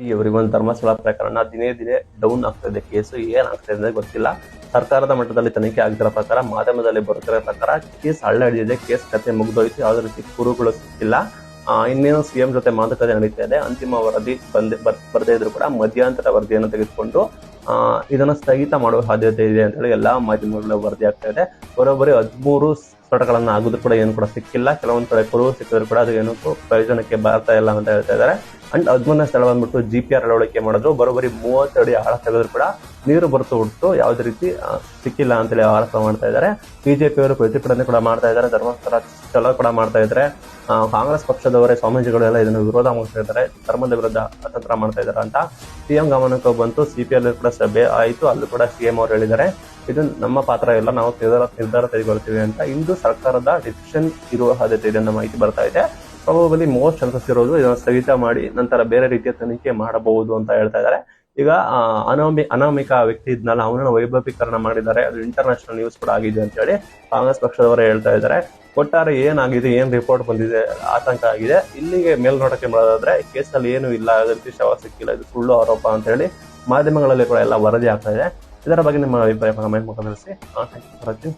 ಇವರಿಗೊಂದು ಧರ್ಮಸ್ಥಳ ಪ್ರಕರಣ ದಿನೇ ದಿನೇ ಡೌನ್ ಆಗ್ತಾ ಇದೆ. ಕೇಸು ಏನಾಗ್ತಾ ಇದೆ ಗೊತ್ತಿಲ್ಲ. ಸರ್ಕಾರದ ಮಟ್ಟದಲ್ಲಿ ತನಿಖೆ ಆಗ್ತಿರೋ ಪ್ರಕಾರ, ಮಾಧ್ಯಮದಲ್ಲಿ ಬರ್ತಿರೋ ಪ್ರಕಾರ ಕೇಸ್ ಹಳ್ಳ ಹಿಡಿದಿದೆ. ಕೇಸ್ ಕತೆ ಮುಗಿದೋಯ್ತು. ಯಾವುದೇ ರೀತಿ ಕುರುಗಳು ಸಿಕ್ಕಿಲ್ಲ. ಇನ್ನೇನು ಸಿಎಂ ಜೊತೆ ಮಾತುಕತೆ ನಡೀತಾ ಇದೆ. ಅಂತಿಮ ವರದಿ ಬರ್ದೇ ಇದ್ರು ಕೂಡ ಮಧ್ಯಂತರ ವರದಿಯನ್ನು ತೆಗೆದುಕೊಂಡು ಇದನ್ನು ಸ್ಥಗಿತ ಮಾಡುವ ಸಾಧ್ಯತೆ ಇದೆ ಅಂತ ಹೇಳಿ ಎಲ್ಲಾ ಮಾಧ್ಯಮಗಳು ವರದಿ ಆಗ್ತಾ ಇದೆ. ಬರೋಬ್ಬರಿ 13 ಸ್ಫೋಟಗಳನ್ನ ಆಗಿದ್ರು ಕೂಡ ಏನು ಕೂಡ ಸಿಕ್ಕಿಲ್ಲ. ಕೆಲವೊಂದ್ ಕಡೆ ಕುರುವು ಸಿಕ್ಕಿದ್ರು ಕೂಡ ಅದು ಏನು ಪ್ರಯೋಜನಕ್ಕೆ ಬರ್ತಾ ಇಲ್ಲ ಅಂತ ಹೇಳ್ತಾ ಇದ್ದಾರೆ. ಅಂಡ್ 13ನೇ ಸ್ಥಳ ಬಂದ್ಬಿಟ್ಟು GPR ಅಳವಡಿಕೆ ಮಾಡಿದ್ರು. ಬರೋಬ್ಬರಿ 30 ಅಡಿ ಆಳ ತೆಗೆದ್ರು ಕೂಡ ನೀರು ಬರುತ್ತು ಹೊರತು ಯಾವುದೇ ರೀತಿ ಸಿಕ್ಕಿಲ್ಲ ಅಂತೇಳಿ ಆರೋಪ ಮಾಡ್ತಾ ಇದ್ದಾರೆ. ಬಿಜೆಪಿ ಅವರು ಪ್ರತಿಭಟನೆ ಕೂಡ ಮಾಡ್ತಾ ಇದ್ದಾರೆ. ಧರ್ಮಸ್ಥಳ ಚಲೋ ಕೂಡ ಮಾಡ್ತಾ ಇದ್ದಾರೆ. ಕಾಂಗ್ರೆಸ್ ಪಕ್ಷದವರೇ, ಸ್ವಾಮೀಜಿಗಳೆಲ್ಲ ಇದನ್ನು ವಿರೋಧ ಮಾಡ್ತಾ ಇದ್ದಾರೆ. ಧರ್ಮದ ವಿರುದ್ಧ ಅತಂತ್ರ ಮಾಡ್ತಾ ಇದ್ದಾರೆ ಅಂತ ಸಿಎಂ ಗಮನಕ್ಕೆ ಬಂತು. CPL ಕೂಡ ಸಭೆ ಆಯಿತು. ಅಲ್ಲೂ ಕೂಡ ಸಿಎಂ ಅವರು ಹೇಳಿದ್ದಾರೆ, ಇದು ನಮ್ಮ ಪಾತ್ರ ಇಲ್ಲ, ನಾವು ನಿರ್ಧಾರ ತೆಗೆದುಕೊಳ್ತೀವಿ ಅಂತ. ಇಂದು ಸರ್ಕಾರದ ಡಿಸಿಷನ್ ಇರುವ ಸಾಧ್ಯತೆ ಇದೆ ಅನ್ನೋ ಮಾಹಿತಿ ಬರ್ತಾ ಇದೆ. ಪ್ರಾಬಬಲಿ ಮೋಸ್ಟ್ ಚಾನ್ಸಸ್ ಇರೋದು ಇದನ್ನು ಸ್ಥಗಿತ ಮಾಡಿ ನಂತರ ಬೇರೆ ರೀತಿಯ ತನಿಖೆ ಮಾಡಬಹುದು ಅಂತ ಹೇಳ್ತಾ ಇದ್ದಾರೆ. ಈಗ ಅನಾಮಿಕ ವ್ಯಕ್ತಿ ಇದ್ನಲ್ಲ, ಅವನನ್ನು ವೈಭವೀಕರಣ ಮಾಡಿದ್ದಾರೆ. ಅದು ಇಂಟರ್ನ್ಯಾಷನಲ್ ನ್ಯೂಸ್ ಕೂಡ ಆಗಿದೆ ಅಂತ ಹೇಳಿ ಕಾಂಗ್ರೆಸ್ ಪಕ್ಷದವರೇ ಹೇಳ್ತಾ ಇದ್ದಾರೆ. ಒಟ್ಟಾರೆ ಏನಾಗಿದೆ, ಏನ್ ರಿಪೋರ್ಟ್ ಬಂದಿದೆ, ಆತಂಕ ಆಗಿದೆ. ಇಲ್ಲಿಗೆ ಮೇಲ್ನೋಟಕ್ಕೆ ಬರೋದಾದ್ರೆ ಕೇಸಲ್ಲಿ ಏನು ಇಲ್ಲ, ಅದೇ ರೀತಿ ಶವ ಸಿಕ್ಕಿಲ್ಲ, ಇದು ಸುಳ್ಳು ಆರೋಪ ಅಂತ ಹೇಳಿ ಮಾಧ್ಯಮಗಳಲ್ಲಿ ಕೂಡ ಎಲ್ಲ ವರದಿ ಆಗ್ತಾ ಇದೆ. ಇದರ ಬಗ್ಗೆ ನಿಮ್ಮ ಅಭಿಪ್ರಾಯ ಕಮೆಂಟ್ ಮೂಲಕ ತಿಳಿಸಿ. Thank you for watching.